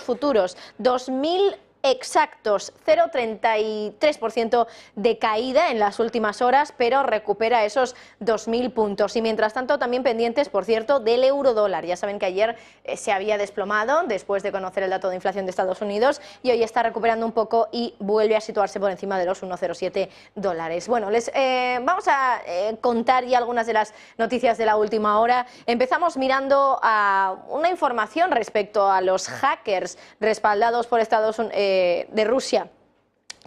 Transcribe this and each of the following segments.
futuros, 2000 exactos, 0,33% de caída en las últimas horas, pero recupera esos 2.000 puntos. Y mientras tanto, también pendientes, por cierto, del euro-dólar. Ya saben que ayer se había desplomado después de conocer el dato de inflación de Estados Unidos y hoy está recuperando un poco y vuelve a situarse por encima de los 1,07 dólares. Bueno, les vamos a contar ya algunas de las noticias de la última hora. Empezamos mirando a una información respecto a los hackers respaldados por Estados Unidos, de Rusia,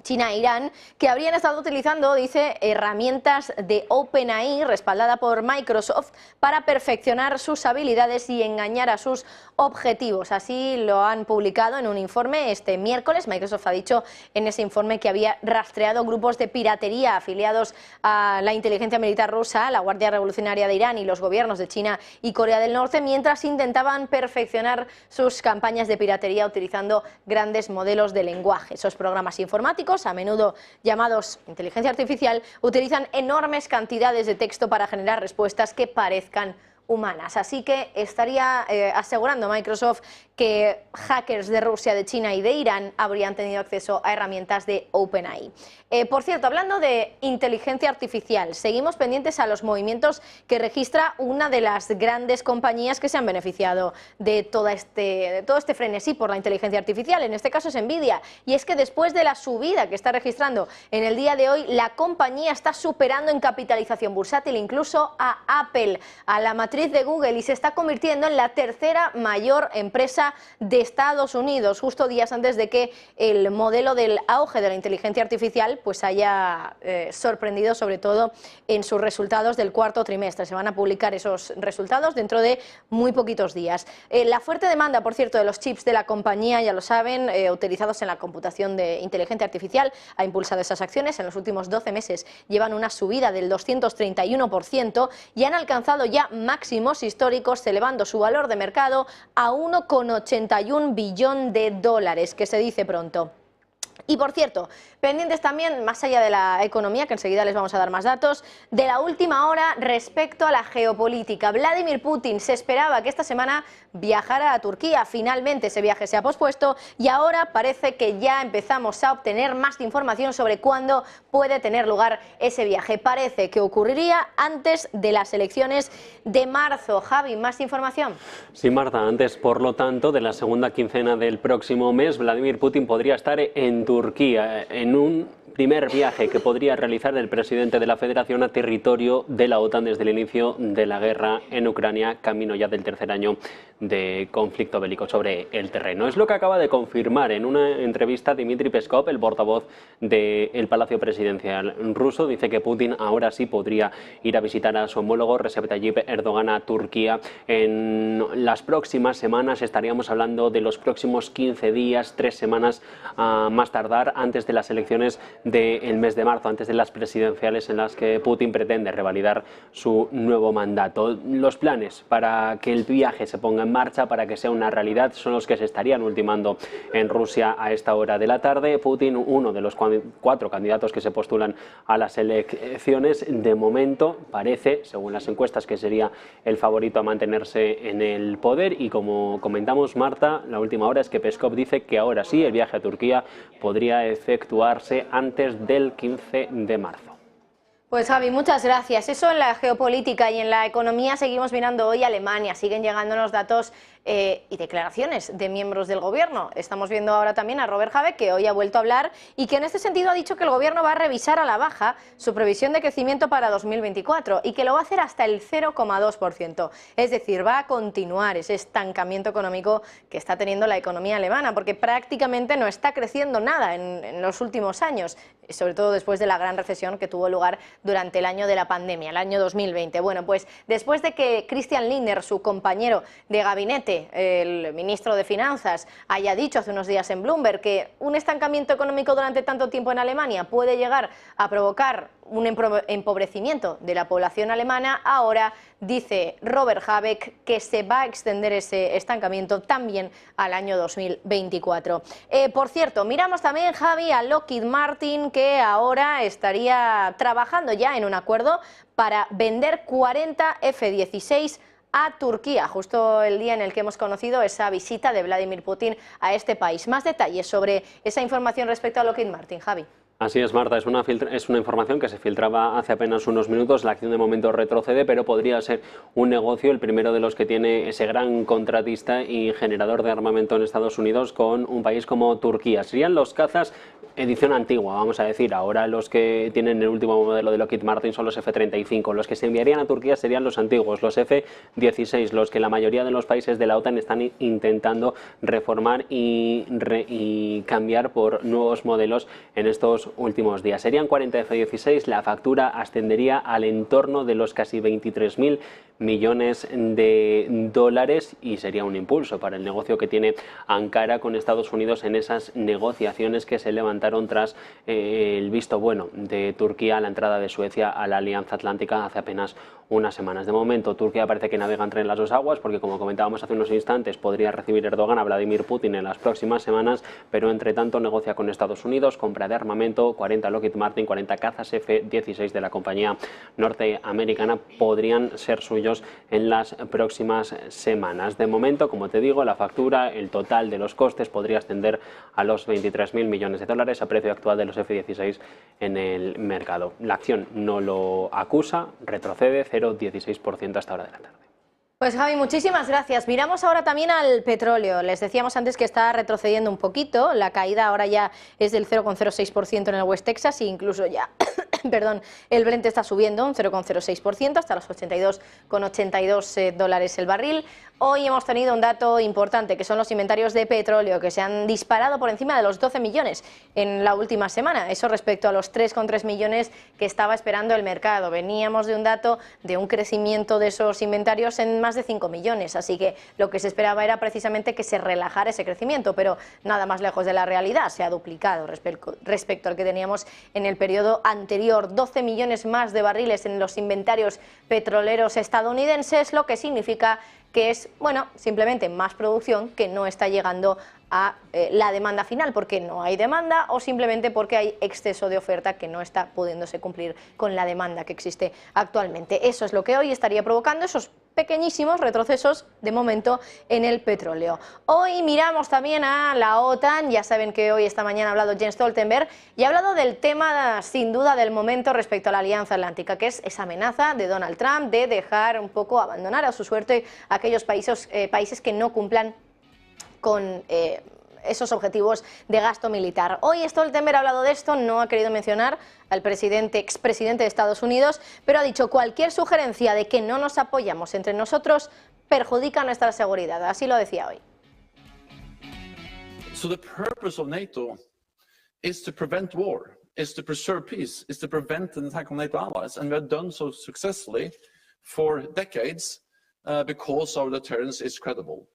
China e Irán, que habrían estado utilizando, dice, herramientas de OpenAI respaldada por Microsoft para perfeccionar sus habilidades y engañar a sus objetivos. Así lo han publicado en un informe este miércoles. Microsoft ha dicho en ese informe que había rastreado grupos de piratería afiliados a la inteligencia militar rusa, la Guardia Revolucionaria de Irán y los gobiernos de China y Corea del Norte, mientras intentaban perfeccionar sus campañas de piratería utilizando grandes modelos de lenguaje. Esos programas informáticos, a menudo llamados inteligencia artificial, utilizan enormes cantidades de texto para generar respuestas que parezcan humanas. Así que estaría asegurando Microsoft que hackers de Rusia, de China y de Irán habrían tenido acceso a herramientas de OpenAI. Por cierto, hablando de inteligencia artificial, seguimos pendientes a los movimientos que registra una de las grandes compañías que se han beneficiado de todo este frenesí por la inteligencia artificial. En este caso es Nvidia. Y es que después de la subida que está registrando en el día de hoy, la compañía está superando en capitalización bursátil incluso a Apple, a la matriz de Google, y se está convirtiendo en la tercera mayor empresa de Estados Unidos, justo días antes de que el modelo del auge de la inteligencia artificial pues haya sorprendido, sobre todo en sus resultados del cuarto trimestre. Se van a publicar esos resultados dentro de muy poquitos días. La fuerte demanda, por cierto, de los chips de la compañía, ya lo saben, utilizados en la computación de inteligencia artificial, ha impulsado esas acciones. En los últimos 12 meses llevan una subida del 231% y han alcanzado ya máximos históricos, elevando su valor de mercado a 1,81 billón de dólares, que se dice pronto. Y por cierto, pendientes también, más allá de la economía, que enseguida les vamos a dar más datos, de la última hora respecto a la geopolítica. Vladimir Putin se esperaba que esta semana viajara a Turquía. Finalmente ese viaje se ha pospuesto y ahora parece que ya empezamos a obtener más información sobre cuándo puede tener lugar ese viaje. Parece que ocurriría antes de las elecciones de marzo. Javi, ¿más información? Sí, Marta, antes, por lo tanto, de la segunda quincena del próximo mes, Vladimir Putin podría estar en Turquía en un primer viaje que podría realizar el presidente de la Federación a territorio de la OTAN desde el inicio de la guerra en Ucrania, camino ya del tercer año de conflicto bélico sobre el terreno. Es lo que acaba de confirmar en una entrevista Dmitry Peskov, el portavoz del Palacio Presidencial ruso. Dice que Putin ahora sí podría ir a visitar a su homólogo Recep Tayyip Erdogan a Turquía. En las próximas semanas estaríamos hablando de los próximos 15 días, 3 semanas más tardar, antes de las elecciones del mes de marzo, antes de las presidenciales en las que Putin pretende revalidar su nuevo mandato. Los planes para que el viaje se ponga en marcha, para que sea una realidad, son los que se estarían ultimando en Rusia a esta hora de la tarde. Putin, uno de los 4 candidatos que se postulan a las elecciones, de momento parece, según las encuestas, que sería el favorito a mantenerse en el poder. Y como comentamos, Marta, la última hora es que Peskov dice que ahora sí el viaje a Turquía podría efectuarse antes del 15 de marzo. Pues Javi, muchas gracias. Eso en la geopolítica y en la economía. Seguimos mirando hoy Alemania. Siguen llegándonos datos y declaraciones de miembros del gobierno. Estamos viendo ahora también a Robert Habeck, que hoy ha vuelto a hablar y que en este sentido ha dicho que el gobierno va a revisar a la baja su previsión de crecimiento para 2024 y que lo va a hacer hasta el 0,2%. Es decir, va a continuar ese estancamiento económico que está teniendo la economía alemana, porque prácticamente no está creciendo nada en los últimos años, sobre todo después de la gran recesión que tuvo lugar durante el año de la pandemia, el año 2020. Bueno, pues después de que Christian Lindner, su compañero de gabinete, el ministro de Finanzas, haya dicho hace unos días en Bloomberg que un estancamiento económico durante tanto tiempo en Alemania puede llegar a provocar un empobrecimiento de la población alemana, ahora dice Robert Habeck que se va a extender ese estancamiento también al año 2024. Por cierto, miramos también, Javi, a Lockheed Martin, que ahora estaría trabajando ya en un acuerdo para vender 40 F-16 a Turquía, justo el día en el que hemos conocido esa visita de Vladimir Putin a este país. Más detalles sobre esa información respecto a Lockheed Martin, Javi. Así es, Marta, es una información que se filtraba hace apenas unos minutos. La acción de momento retrocede, pero podría ser un negocio, el primero de los que tiene ese gran contratista y generador de armamento en Estados Unidos con un país como Turquía. Serían los cazas edición antigua, vamos a decir. Ahora los que tienen el último modelo de Lockheed Martin son los F-35. Los que se enviarían a Turquía serían los antiguos, los F-16, los que la mayoría de los países de la OTAN están intentando reformar y cambiar por nuevos modelos en estos últimos días. Serían 40 F-16, la factura ascendería al entorno de los casi 23.000 millones de dólares y sería un impulso para el negocio que tiene Ankara con Estados Unidos en esas negociaciones que se levantaron tras el visto bueno de Turquía a la entrada de Suecia a la Alianza Atlántica hace apenas unas semanas. De momento, Turquía parece que navega entre las dos aguas porque, como comentábamos hace unos instantes, podría recibir Erdogan a Vladimir Putin en las próximas semanas, pero entre tanto negocia con Estados Unidos, compra de armamento, 40 Lockheed Martin, 40 cazas F-16 de la compañía norteamericana podrían ser suyos en las próximas semanas. De momento, como te digo, la factura, el total de los costes podría ascender a los 23.000 millones de dólares a precio actual de los F-16 en el mercado. La acción no lo acusa, retrocede 0,16% hasta ahora de la tarde. Pues Javi, muchísimas gracias. Miramos ahora también al petróleo. Les decíamos antes que está retrocediendo un poquito. La caída ahora ya es del 0,06% en el West Texas e incluso ya, perdón, el Brent está subiendo un 0,06% hasta los 82,82 dólares el barril. Hoy hemos tenido un dato importante, que son los inventarios de petróleo, que se han disparado por encima de los 12 millones en la última semana. Eso respecto a los 3,3 millones que estaba esperando el mercado. Veníamos de un dato de un crecimiento de esos inventarios en más de 5 millones, así que lo que se esperaba era precisamente que se relajara ese crecimiento, pero nada más lejos de la realidad, se ha duplicado respecto al que teníamos en el periodo anterior. 12 millones más de barriles en los inventarios petroleros estadounidenses, lo que significa que es, bueno, simplemente más producción que no está llegando a la demanda final, porque no hay demanda o simplemente porque hay exceso de oferta que no está pudiéndose cumplir con la demanda que existe actualmente. Eso es lo que hoy estaría provocando esos pequeñísimos retrocesos de momento en el petróleo. Hoy miramos también a la OTAN. Ya saben que hoy, esta mañana, ha hablado Jens Stoltenberg y ha hablado del tema sin duda del momento respecto a la Alianza Atlántica, que es esa amenaza de Donald Trump de dejar un poco abandonar a su suerte a aquellos países que no cumplan con esos objetivos de gasto militar. Hoy Stoltenberg ha hablado de esto, no ha querido mencionar al expresidente de Estados Unidos, pero ha dicho cualquier sugerencia de que no nos apoyamos entre nosotros perjudica nuestra seguridad. Así lo decía hoy. So the purpose of NATO is to prevent war, is to preserve peace, is to prevent an attack on NATO allies, and we have done so successfully for decades because our deterrence is credible.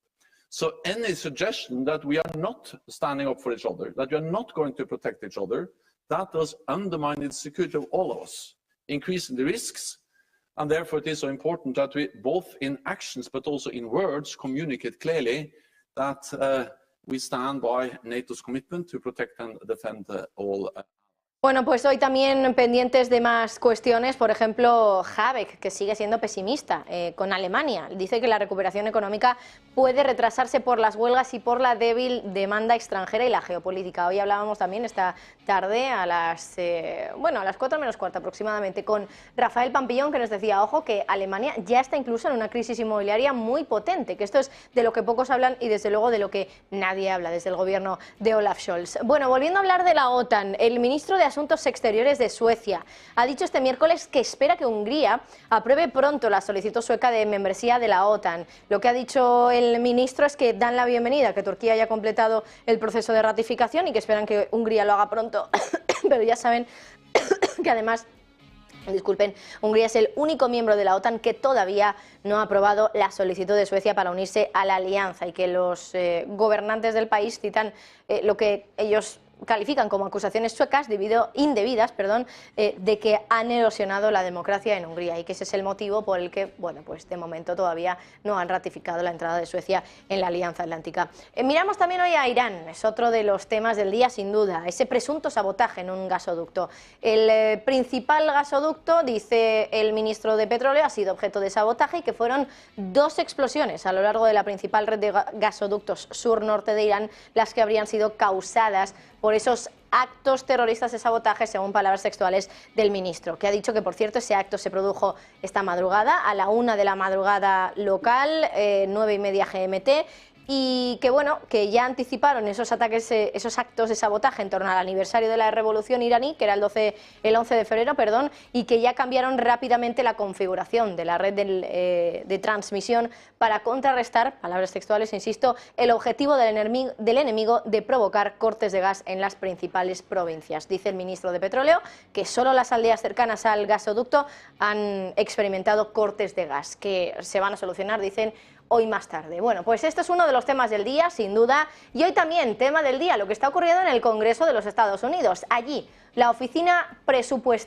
So any suggestion that we are not standing up for each other, that we are not going to protect each other, that does undermine the security of all of us, increasing the risks, and therefore it is so important that we, both in actions but also in words, communicate clearly that we stand by NATO's commitment to protect and defend all. Bueno, pues hoy también pendientes de más cuestiones, por ejemplo, Habeck, que sigue siendo pesimista con Alemania. Dice que la recuperación económica puede retrasarse por las huelgas y por la débil demanda extranjera y la geopolítica. Hoy hablábamos también esta tarde a las 4 menos cuarto aproximadamente con Rafael Pampillón, que nos decía, ojo, que Alemania ya está incluso en una crisis inmobiliaria muy potente, que esto es de lo que pocos hablan y desde luego de lo que nadie habla desde el gobierno de Olaf Scholz. Bueno, volviendo a hablar de la OTAN, el ministro de Asuntos Exteriores de Suecia ha dicho este miércoles que espera que Hungría apruebe pronto la solicitud sueca de membresía de la OTAN. Lo que ha dicho el ministro es que dan la bienvenida, que Turquía haya completado el proceso de ratificación y que esperan que Hungría lo haga pronto, pero ya saben que además, disculpen, Hungría es el único miembro de la OTAN que todavía no ha aprobado la solicitud de Suecia para unirse a la alianza y que los gobernantes del país citan lo que ellos califican como acusaciones suecas indebidas, de que han erosionado la democracia en Hungría y que ese es el motivo por el que, bueno, pues de momento todavía no han ratificado la entrada de Suecia en la Alianza Atlántica. Miramos también hoy a Irán, es otro de los temas del día sin duda, ese presunto sabotaje en un gasoducto. El principal gasoducto, dice el ministro de Petróleo, ha sido objeto de sabotaje y que fueron 2 explosiones a lo largo de la principal red de gasoductos sur-norte de Irán las que habrían sido causadas por esos actos terroristas de sabotaje, según palabras textuales del ministro, que ha dicho que, por cierto, ese acto se produjo esta madrugada, a la 1 de la madrugada local, 9:30 GMT, y que, bueno, que ya anticiparon esos ataques, esos actos de sabotaje en torno al aniversario de la revolución iraní, que era el 11 de febrero, y que ya cambiaron rápidamente la configuración de la red de transmisión para contrarrestar, palabras textuales, insisto, el objetivo del enemigo de provocar cortes de gas en las principales provincias. Dice el ministro de Petróleo que solo las aldeas cercanas al gasoducto han experimentado cortes de gas, que se van a solucionar, dicen, hoy más tarde. Bueno, pues esto es uno de los temas del día, sin duda, y hoy también, tema del día, lo que está ocurriendo en el Congreso de los Estados Unidos. Allí, la Oficina Presupuestaria